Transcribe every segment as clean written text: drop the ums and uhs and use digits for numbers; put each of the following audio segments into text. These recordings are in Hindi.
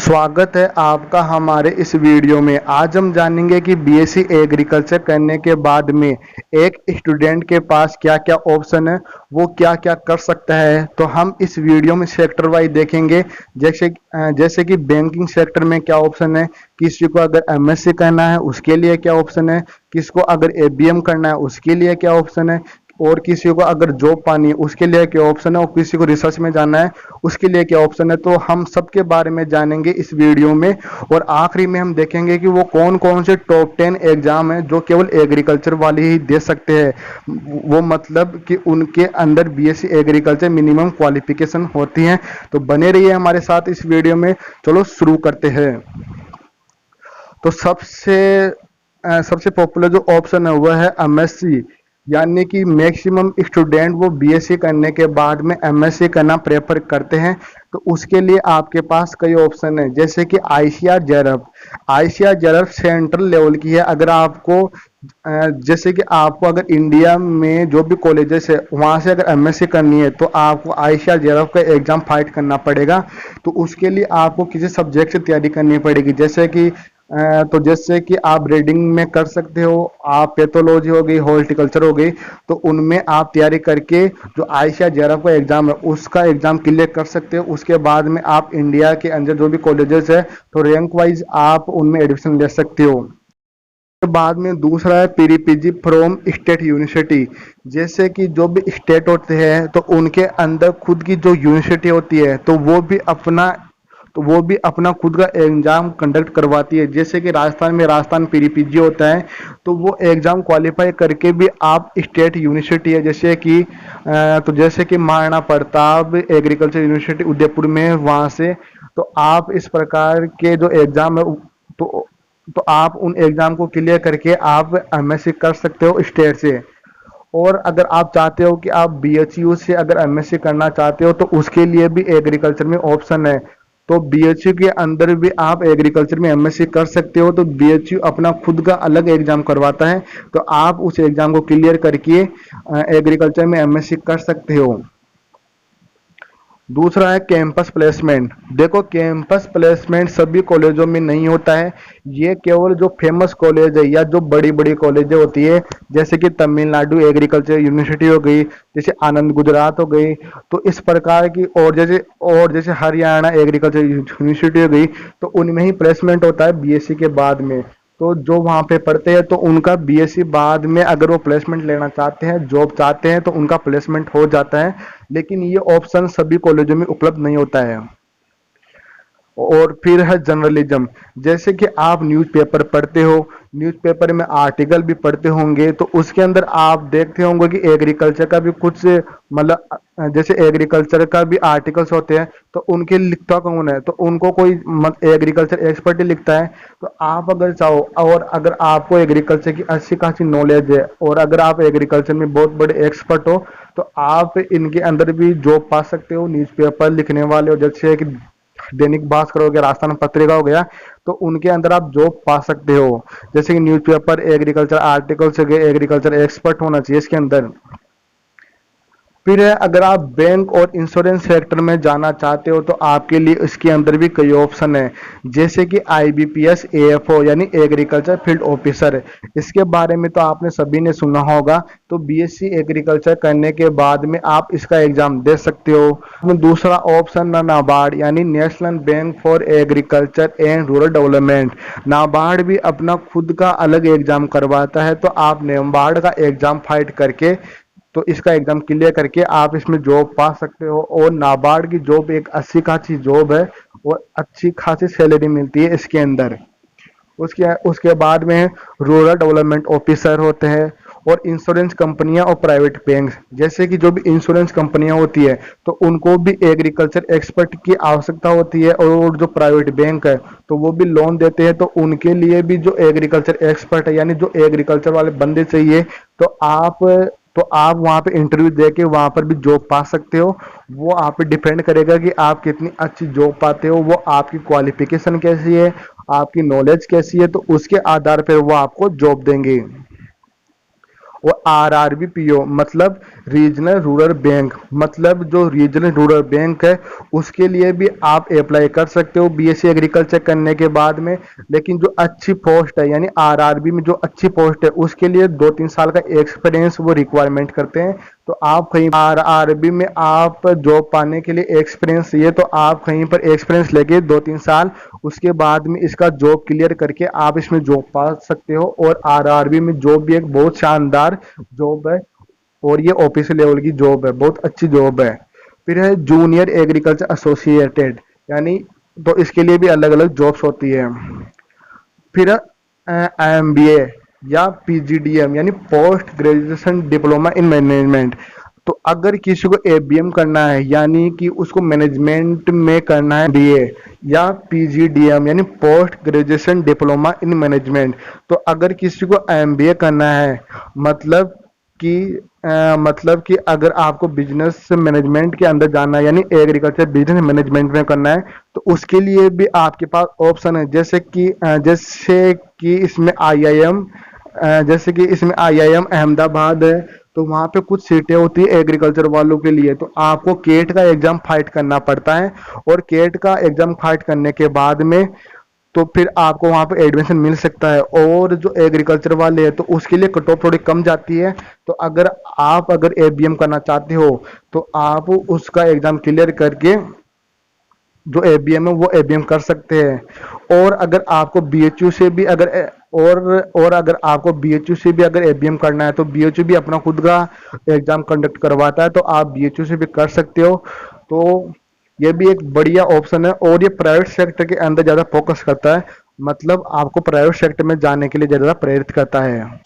स्वागत है आपका हमारे इस वीडियो में। आज हम जानेंगे कि बीएससी एग्रीकल्चर करने के बाद में एक स्टूडेंट के पास क्या क्या ऑप्शन है, वो क्या क्या कर सकता है। तो हम इस वीडियो में सेक्टर वाइज देखेंगे। जैसे कि बैंकिंग सेक्टर में क्या ऑप्शन है, किसी को अगर एमएससी करना है उसके लिए क्या ऑप्शन है, किसको अगर एबीएम करना है उसके लिए क्या ऑप्शन है, और किसी को अगर जॉब पानी है उसके लिए क्या ऑप्शन है, और किसी को रिसर्च में जाना है उसके लिए क्या ऑप्शन है। तो हम सबके बारे में जानेंगे इस वीडियो में। और आखिरी में हम देखेंगे कि वो कौन कौन से टॉप 10 एग्जाम हैं जो केवल एग्रीकल्चर वाले ही दे सकते हैं। वो मतलब कि उनके अंदर बीएससी एग्रीकल्चर मिनिमम क्वालिफिकेशन होती है। तो बने रहिए हमारे साथ इस वीडियो में। चलो शुरू करते हैं। तो सबसे पॉपुलर जो ऑप्शन है वह है एमएससी, यानी कि मैक्सिमम स्टूडेंट वो बीएससी करने के बाद में एमएससी करना प्रेफर करते हैं। तो उसके लिए आपके पास कई ऑप्शन है, जैसे कि आईसीआर जेआरएफ सेंट्रल लेवल की है। अगर आपको जैसे कि आपको अगर इंडिया में जो भी कॉलेजेस है वहां से अगर एमएससी करनी है तो आपको आईसीआर जेआरएफ का एग्जाम फाइट करना पड़ेगा। तो उसके लिए आपको किसी सब्जेक्ट से तैयारी करनी पड़ेगी, जैसे कि आप रीडिंग में कर सकते हो, आप पैथोलॉजी हो गई, हॉर्टिकल्चर हो गई। तो उनमें आप तैयारी करके जो आईसीआर जेआरएफ का एग्जाम है उसका एग्जाम क्लियर कर सकते हो। उसके बाद में आप इंडिया के अंदर जो भी कॉलेजेस है तो रैंक वाइज आप उनमें एडमिशन ले सकते हो। बाद में दूसरा है पीरीपीजी फ्रॉम स्टेट यूनिवर्सिटी। जैसे कि जो भी स्टेट होते हैं तो उनके अंदर खुद की जो यूनिवर्सिटी होती है तो वो भी अपना खुद का एग्जाम कंडक्ट करवाती है। जैसे कि राजस्थान में राजस्थान पीरीपीजी होता है, तो वो एग्जाम क्वालिफाई करके भी आप स्टेट यूनिवर्सिटी है, जैसे कि महाराणा प्रताप एग्रीकल्चर यूनिवर्सिटी उदयपुर में, वहां से तो आप इस प्रकार के जो एग्जाम है तो तो आप उन एग्जाम को क्लियर करके आप एमएससी कर सकते हो स्टेट से। और अगर आप चाहते हो कि आप बीएचयू से अगर एमएससी करना चाहते हो तो उसके लिए भी एग्रीकल्चर में ऑप्शन है। तो बीएचयू के अंदर भी आप एग्रीकल्चर में एमएससी कर सकते हो। तो बीएचयू अपना खुद का अलग एग्जाम करवाता है, तो आप उस एग्जाम को क्लियर करके एग्रीकल्चर में एमएससी कर सकते हो। दूसरा है कैंपस प्लेसमेंट। देखो, कैंपस प्लेसमेंट सभी कॉलेजों में नहीं होता है। ये केवल जो फेमस कॉलेज है या जो बड़ी बड़ी कॉलेजें होती है, जैसे कि तमिलनाडु एग्रीकल्चर यूनिवर्सिटी हो गई, जैसे आनंद गुजरात हो गई, तो इस प्रकार की, और जैसे हरियाणा एग्रीकल्चर यूनिवर्सिटी हो गई, तो उनमें ही प्लेसमेंट होता है बीएससी के बाद में। तो जो वहां पे पढ़ते हैं तो उनका बीएससी बाद में अगर वो प्लेसमेंट लेना चाहते हैं, जॉब चाहते हैं, तो उनका प्लेसमेंट हो जाता है। लेकिन ये ऑप्शन सभी कॉलेजों में उपलब्ध नहीं होता है। और फिर है जर्नलिज्म। जैसे कि आप न्यूज़पेपर पढ़ते हो, न्यूज़पेपर में आर्टिकल भी पढ़ते होंगे, तो उसके अंदर आप देखते होंगे कि एग्रीकल्चर का भी कुछ, मतलब जैसे एग्रीकल्चर का भी आर्टिकल्स होते हैं, तो उनके लिखता कौन है, तो उनको कोई एग्रीकल्चर एक्सपर्ट ही लिखता है। तो आप अगर चाहो और अगर आपको एग्रीकल्चर की अच्छी खासी नॉलेज है और अगर आप एग्रीकल्चर में बहुत बड़े एक्सपर्ट हो, तो आप इनके अंदर भी जॉब पा सकते हो। न्यूज़पेपर लिखने वाले हो, जैसे कि दैनिक भास्कर हो गया, राजस्थान पत्रिका हो गया, तो उनके अंदर आप जॉब पा सकते हो। जैसे कि न्यूज़पेपर, एग्रीकल्चर आर्टिकल से गए, एग्रीकल्चर एक्सपर्ट होना चाहिए इसके अंदर। फिर है, अगर आप बैंक और इंश्योरेंस सेक्टर में जाना चाहते हो तो आपके लिए इसके अंदर भी कई ऑप्शन है, जैसे कि आईबीपीएस एएफओ यानी एग्रीकल्चर फील्ड ऑफिसर। इसके बारे में तो आपने सभी ने सुना होगा। तो बीएससी एग्रीकल्चर करने के बाद में आप इसका एग्जाम दे सकते हो। दूसरा ऑप्शन नाबार्ड यानी national bank for agriculture and rural development. NABARD भी अपना खुद का अलग एग्जाम करवाता है, तो आप नाबार्ड का एग्जाम फाइट करके, तो इसका एग्जाम क्लियर करके आप इसमें जॉब पा सकते हो। और नाबार्ड की जॉब एक अच्छी खासी जॉब है और अच्छी खासी सैलरी मिलती है इसके अंदर। उसके उसके बाद में रूरल डेवलपमेंट ऑफिसर होते हैं। और इंश्योरेंस कंपनियां और प्राइवेट बैंक, जैसे कि जो भी इंश्योरेंस कंपनियां होती है तो उनको भी एग्रीकल्चर एक्सपर्ट की आवश्यकता होती है। और जो प्राइवेट बैंक है तो वो भी लोन देते हैं, तो उनके लिए भी जो एग्रीकल्चर एक्सपर्ट है यानी जो एग्रीकल्चर वाले बंदे चाहिए, तो आप वहां पे इंटरव्यू देके वहां पर भी जॉब पा सकते हो। वो आप पे डिपेंड करेगा कि आप कितनी अच्छी जॉब पाते हो, वो आपकी क्वालिफिकेशन कैसी है, आपकी नॉलेज कैसी है, तो उसके आधार पर वो आपको जॉब देंगे। और आरआरबी पीओ मतलब रीजनल रूरल बैंक, मतलब जो रीजनल रूरल बैंक है उसके लिए भी आप अप्लाई कर सकते हो बीएससी एग्रीकल्चर करने के बाद में। लेकिन जो अच्छी पोस्ट है यानी आरआरबी में जो अच्छी पोस्ट है उसके लिए 2-3 साल का एक्सपीरियंस वो रिक्वायरमेंट करते हैं। तो आप कहीं आरआरबी में आप जॉब पाने के लिए एक्सपीरियंस चाहिए तो आप कहीं पर एक्सपीरियंस लेके 2-3 साल उसके बाद में इसका जॉब क्लियर करके आप इसमें जॉब पा सकते हो। और आरआरबी में जॉब भी एक बहुत शानदार जॉब है और ये ऑफिसर लेवल की जॉब है, बहुत अच्छी जॉब है। फिर है जूनियर एग्रीकल्चर एसोसिएटेड, यानी तो इसके लिए भी अलग अलग जॉब्स होती है। फिर एमबीए या पीजीडीएम यानी post graduation diploma in management. तो अगर किसी को एबीएम करना है यानी कि उसको मैनेजमेंट में करना है बीए या पीजीडीएम यानी post graduation diploma in management. तो अगर किसी को एमबीए करना है मतलब कि मतलब कि अगर आपको बिजनेस मैनेजमेंट के अंदर जाना है यानी एग्रीकल्चर बिजनेस मैनेजमेंट में करना है तो उसके लिए भी आपके पास ऑप्शन है। जैसे कि इसमें आईआईएम जैसे कि इसमें आईआईएम अहमदाबाद है तो वहाँ पे कुछ सीटें होती है एग्रीकल्चर वालों के लिए। तो आपको केट का एग्जाम फाइट करना पड़ता है और केट का एग्जाम फाइट करने के बाद में तो फिर आपको वहां पे एडमिशन मिल सकता है। और जो एग्रीकल्चर वाले हैं तो उसके लिए कट ऑफ थोड़ी कम जाती है। तो अगर एबीएम करना चाहते हो तो आप उसका एग्जाम क्लियर करके जो एबीएम है वो एबीएम कर सकते हैं। और अगर आपको बीएचयू से भी अगर और अगर आपको बीएचयू से भी अगर एबीएम करना है तो बीएचयू भी अपना खुद का एग्जाम कंडक्ट करवाता है तो आप बीएचयू से भी कर सकते हो। तो ये भी एक बढ़िया ऑप्शन है और ये प्राइवेट सेक्टर के अंदर ज्यादा फोकस करता है, मतलब आपको प्राइवेट सेक्टर में जाने के लिए ज्यादा प्रेरित करता है।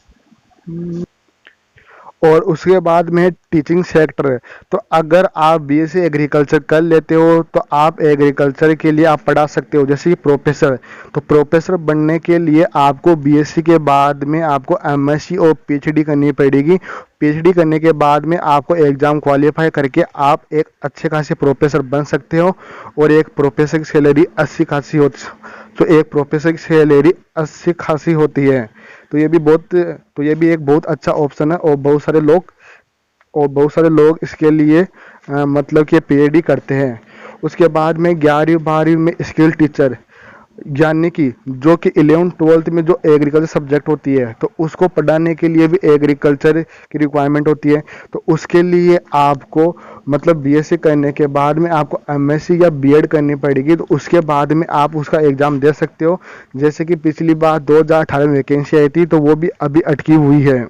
और उसके बाद में टीचिंग सेक्टर। तो अगर आप बीएससी एग्रीकल्चर कर लेते हो तो आप एग्रीकल्चर के लिए आप पढ़ा सकते हो जैसे कि प्रोफेसर। तो प्रोफेसर बनने के लिए आपको बीएससी के बाद में आपको एमएससी और पीएचडी करनी पड़ेगी। पीएचडी करने के बाद में आपको एग्जाम क्वालिफाई करके आप एक अच्छे खासे प्रोफेसर बन सकते हो और एक प्रोफेसर की सैलरी अच्छी खासी होती तो एक प्रोफेसर की सैलरी अच्छी खासी होती है। तो ये भी एक बहुत अच्छा ऑप्शन है और बहुत सारे लोग इसके लिए मतलब कि पीएचडी करते हैं। उसके बाद में 11वीं 12वीं में स्किल टीचर यानी कि जो कि 11th-12th में जो एग्रीकल्चर सब्जेक्ट होती है तो उसको पढ़ाने के लिए भी एग्रीकल्चर की रिक्वायरमेंट होती है। तो उसके लिए आपको मतलब बीएससी करने के बाद में आपको एमएससी या बीएड करनी पड़ेगी। तो उसके बाद में आप उसका एग्जाम दे सकते हो। जैसे कि पिछली बार 2018 में वैकेंसी आई थी तो वो भी अभी अटकी हुई है।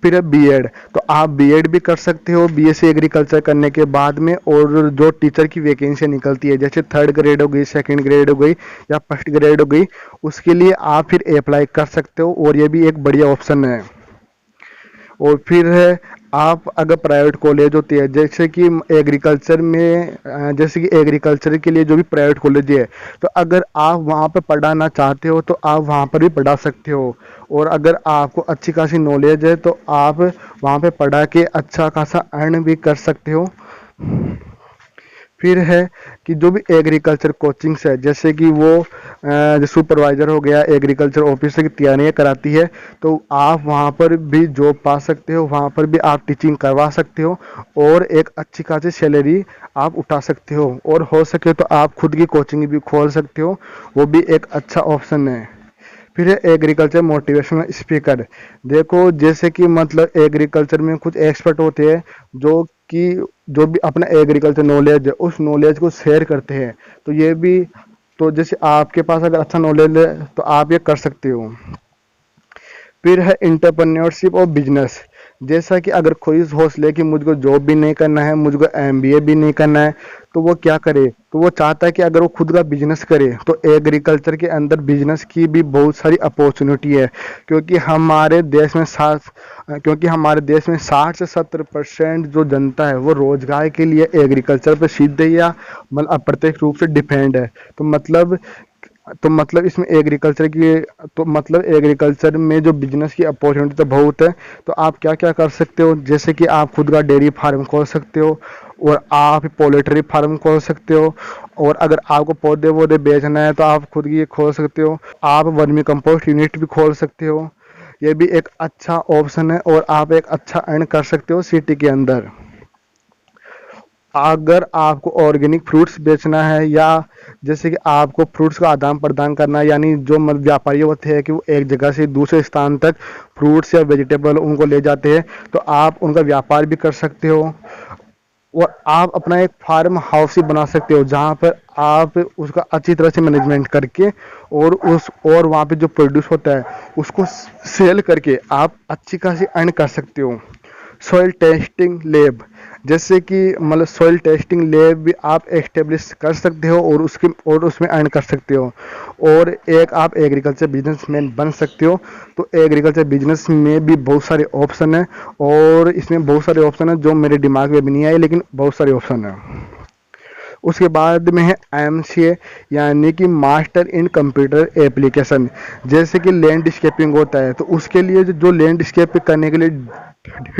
फिर है बीएड। तो आप बीएड भी कर सकते हो बीएससी एग्रीकल्चर करने के बाद में। और जो टीचर की वैकेंसी निकलती है जैसे 3rd ग्रेड हो गई, 2nd ग्रेड हो गई या 1st ग्रेड हो गई उसके लिए आप फिर अप्लाई कर सकते हो और ये भी एक बढ़िया ऑप्शन है। और फिर है आप अगर प्राइवेट कॉलेज होती है जैसे कि एग्रीकल्चर में जैसे कि एग्रीकल्चर के लिए जो भी प्राइवेट कॉलेज है तो अगर आप वहाँ पे पढ़ाना चाहते हो तो आप वहाँ पर भी पढ़ा सकते हो। और अगर आपको अच्छी खासी नॉलेज है तो आप वहाँ पे पढ़ा के अच्छा खासा अर्न भी कर सकते हो। फिर है कि जो भी एग्रीकल्चर कोचिंग्स है जैसे कि वो सुपरवाइजर हो गया एग्रीकल्चर ऑफिसर की तैयारियां कराती है तो आप वहाँ पर भी जॉब पा सकते हो, वहाँ पर भी आप टीचिंग करवा सकते हो और एक अच्छी खासी सैलरी आप उठा सकते हो। और हो सके तो आप खुद की कोचिंग भी खोल सकते हो, वो भी एक अच्छा ऑप्शन है। फिर है एग्रीकल्चर मोटिवेशनल स्पीकर। देखो जैसे कि मतलब एग्रीकल्चर में कुछ एक्सपर्ट होते हैं जो भी अपना एग्रीकल्चर नॉलेज है उस नॉलेज को शेयर करते हैं। तो ये भी तो जैसे आपके पास अगर अच्छा नॉलेज है तो आप ये कर सकते हो। फिर है इंटरप्रेन्योरशिप और बिजनेस। जैसा कि अगर कोई सोच ले कि मुझको जॉब भी नहीं करना है, मुझको एमबीए भी नहीं करना है तो वो क्या करे, तो वो चाहता है कि अगर वो खुद का बिजनेस करे। तो एग्रीकल्चर के अंदर बिजनेस की भी बहुत सारी अपॉर्चुनिटी है क्योंकि हमारे देश में 60 से 70% जो जनता है वो रोजगार के लिए एग्रीकल्चर पर सीधे या मतलब अप्रत्यक्ष रूप से डिपेंड है। तो मतलब इसमें एग्रीकल्चर में जो बिजनेस की अपॉर्चुनिटी तो बहुत है। तो आप क्या क्या कर सकते हो जैसे कि आप खुद का डेयरी फार्म खोल सकते हो और आप पोल्ट्री फार्म खोल सकते हो। और अगर आपको पौधे वौधे बेचना है तो आप खुद की खोल सकते हो। आप वर्मी कंपोस्ट यूनिट भी खोल सकते हो ये भी एक अच्छा ऑप्शन है और आप एक अच्छा अर्न कर सकते हो सिटी के अंदर। अगर आपको ऑर्गेनिक फ्रूट्स बेचना है या जैसे कि आपको फ्रूट्स का आदान प्रदान करना है, यानी जो व्यापारी होते हैं कि वो एक जगह से दूसरे स्थान तक फ्रूट्स या वेजिटेबल उनको ले जाते हैं, तो आप उनका व्यापार भी कर सकते हो। और आप अपना एक फार्म हाउस ही बना सकते हो जहाँ पर आप उसका अच्छी तरह से मैनेजमेंट करके और वहाँ पे जो प्रोड्यूस होता है उसको सेल करके आप अच्छी खासी अर्न कर सकते हो। सॉइल टेस्टिंग लैब, जैसे कि मतलब सॉइल टेस्टिंग लैब भी आप एस्टेब्लिश कर सकते हो और उसमें अर्न कर सकते हो। और एक आप एग्रीकल्चर बिजनेसमैन बन सकते हो। तो एग्रीकल्चर बिजनेस में भी बहुत सारे ऑप्शन है और इसमें बहुत सारे ऑप्शन है जो मेरे दिमाग में भी नहीं आए, लेकिन बहुत सारे ऑप्शन है। उसके बाद में है MCA, यानी कि मास्टर इन कंप्यूटर एप्लीकेशन। जैसे कि लैंडस्केपिंग होता है तो उसके लिए जो लैंडस्केप करने के लिए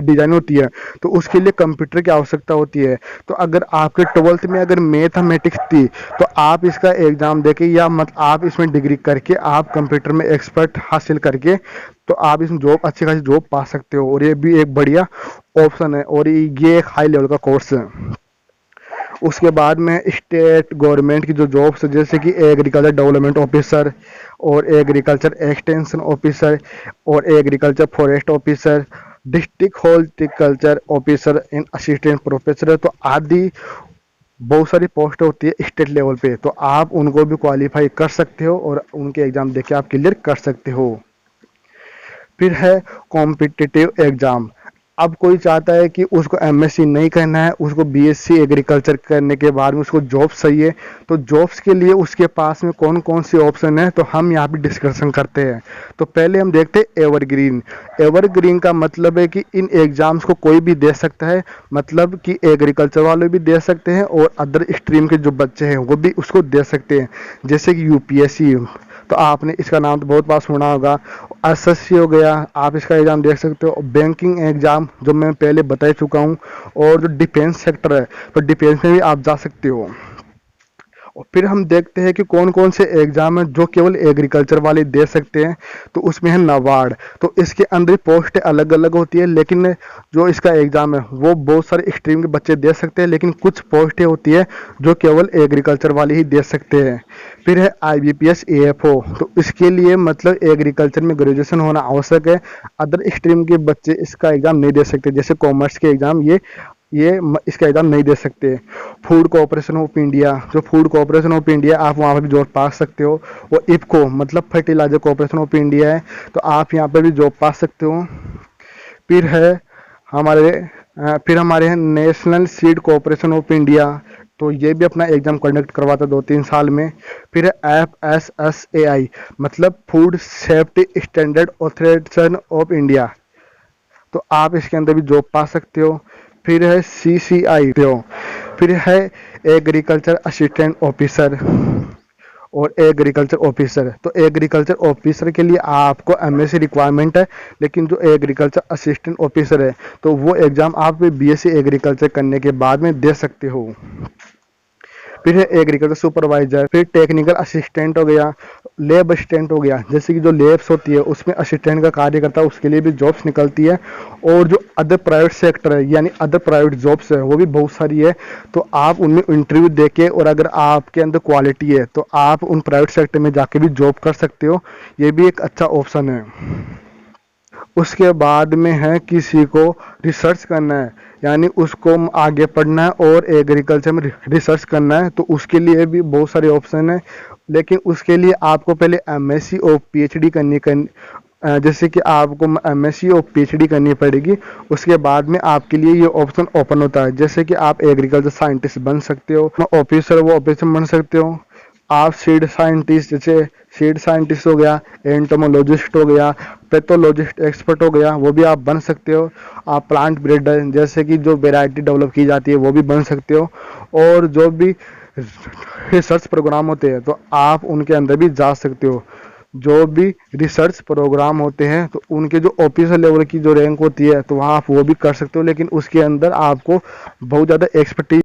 डिजाइन होती है तो उसके लिए कंप्यूटर की आवश्यकता होती है। तो अगर आपके 12th में अगर मैथमेटिक्स थी तो आप इसका एग्जाम देके या मत आप इसमें डिग्री करके आप कंप्यूटर में एक्सपर्ट हासिल करके तो आप इसमें जॉब अच्छी खासी जॉब पा सकते हो। और ये भी एक बढ़िया ऑप्शन है और ये एक हाई लेवल का कोर्स है। उसके बाद में स्टेट गवर्नमेंट की जो जॉब्स जैसे कि एग्रीकल्चर डेवलपमेंट ऑफिसर और एग्रीकल्चर एक्सटेंशन ऑफिसर और agriculture forest officer, district horticulture officer in assistant professor, तो आदि बहुत सारी पोस्ट होती है स्टेट लेवल पे। तो आप उनको भी क्वालिफाई कर सकते हो और उनके एग्जाम देके आप क्लियर कर सकते हो। फिर है कॉम्पिटिटिव एग्जाम। अब कोई चाहता है कि उसको MSc नहीं करना है, उसको BSc एग्रीकल्चर करने के बाद में उसको जॉब चाहिए, तो जॉब्स के लिए उसके पास में कौन कौन सी ऑप्शन है तो हम यहाँ पे डिस्कशन करते हैं। तो पहले हम देखते हैं एवरग्रीन। एवरग्रीन का मतलब है कि इन एग्जाम्स को कोई भी दे सकता है, मतलब कि एग्रीकल्चर वाले भी दे सकते हैं और अदर स्ट्रीम के जो बच्चे हैं वो भी उसको दे सकते हैं। जैसे कि UPSC, तो आपने इसका नाम तो बहुत बार सुना होगा। SSC हो गया, आप इसका एग्जाम देख सकते हो। बैंकिंग एग्जाम जो मैं पहले बता चुका हूँ। और जो डिफेंस सेक्टर है तो डिफेंस में भी आप जा सकते हो। और फिर हम देखते हैं कि कौन कौन से एग्जाम है जो केवल एग्रीकल्चर वाले दे सकते हैं। तो उसमें है नाबार्ड। तो इसके अंदर पोस्ट अलग अलग होती है, लेकिन जो इसका एग्जाम है वो बहुत सारे स्ट्रीम के बच्चे दे सकते हैं, लेकिन कुछ पोस्टें होती है जो केवल एग्रीकल्चर वाले ही दे सकते हैं। फिर है IBPS AFO, तो इसके लिए मतलब एग्रीकल्चर में ग्रेजुएशन होना आवश्यक है। अदर स्ट्रीम के बच्चे इसका एग्जाम नहीं दे सकते, जैसे कॉमर्स के एग्जाम इसका एग्जाम नहीं दे सकते। फूड कॉर्पोरेशन ऑफ इंडिया, जो फूड कॉर्पोरेशन ऑफ इंडिया आप वहाँ पर भी जॉब पा सकते हो। और इफको मतलब फर्टिलाइजर कॉर्पोरेशन ऑफ इंडिया है, तो आप यहाँ पर भी जॉब पा सकते हो। फिर है हमारे फिर हमारे हैं national seed corporation of India, तो ये भी अपना एग्जाम कंडक्ट करवाता 2-3 साल में। फिर है FSSAI, मतलब food safety standard authorisation of India, तो आप इसके अंदर भी जॉब पा सकते हो। फिर है CCI, फिर है एग्रीकल्चर असिस्टेंट ऑफिसर और एग्रीकल्चर ऑफिसर। तो एग्रीकल्चर ऑफिसर के लिए आपको MSc रिक्वायरमेंट है, लेकिन जो एग्रीकल्चर असिस्टेंट ऑफिसर है तो वो एग्जाम आप BSc एग्रीकल्चर करने के बाद में दे सकते हो। फिर है एग्रीकल्चर सुपरवाइजर, फिर टेक्निकल असिस्टेंट हो गया, लैब असिस्टेंट हो गया, जैसे कि जो लैब्स होती है उसमें असिस्टेंट का कार्य करता है, उसके लिए भी जॉब्स निकलती है। और जो अदर प्राइवेट सेक्टर है यानी अदर प्राइवेट जॉब्स है वो भी बहुत सारी है, तो आप उनमें इंटरव्यू देके और अगर आपके अंदर क्वालिटी है तो आप उन प्राइवेट सेक्टर में जाके भी जॉब कर सकते हो। ये भी एक अच्छा ऑप्शन है। उसके बाद में है किसी को रिसर्च करना है, यानी उसको आगे पढ़ना है और एग्रीकल्चर में रिसर्च करना है, तो उसके लिए भी बहुत सारे ऑप्शन है। लेकिन उसके लिए आपको पहले MSc और PhD जैसे कि आपको MSc और PhD करनी पड़ेगी। उसके बाद में आपके लिए ये ऑप्शन ओपन होता है, जैसे कि आप एग्रीकल्चर साइंटिस्ट बन सकते हो, ऑफिसर वो ऑफिसर बन सकते हो। आप सीड साइंटिस्ट, जैसे सीड साइंटिस्ट हो गया, एंटोमोलॉजिस्ट हो गया, पैथोलॉजिस्ट एक्सपर्ट हो गया, वो भी आप बन सकते हो। आप प्लांट ब्रीडर, जैसे कि जो वेराइटी डेवलप की जाती है वो भी बन सकते हो। और जो भी रिसर्च प्रोग्राम होते हैं तो आप उनके अंदर भी जा सकते हो। जो भी रिसर्च प्रोग्राम होते हैं तो उनके जो ऑफिसर लेवल की जो रैंक होती है तो वहाँ आप वो भी कर सकते हो, लेकिन उसके अंदर आपको बहुत ज़्यादा एक्सपर्टीज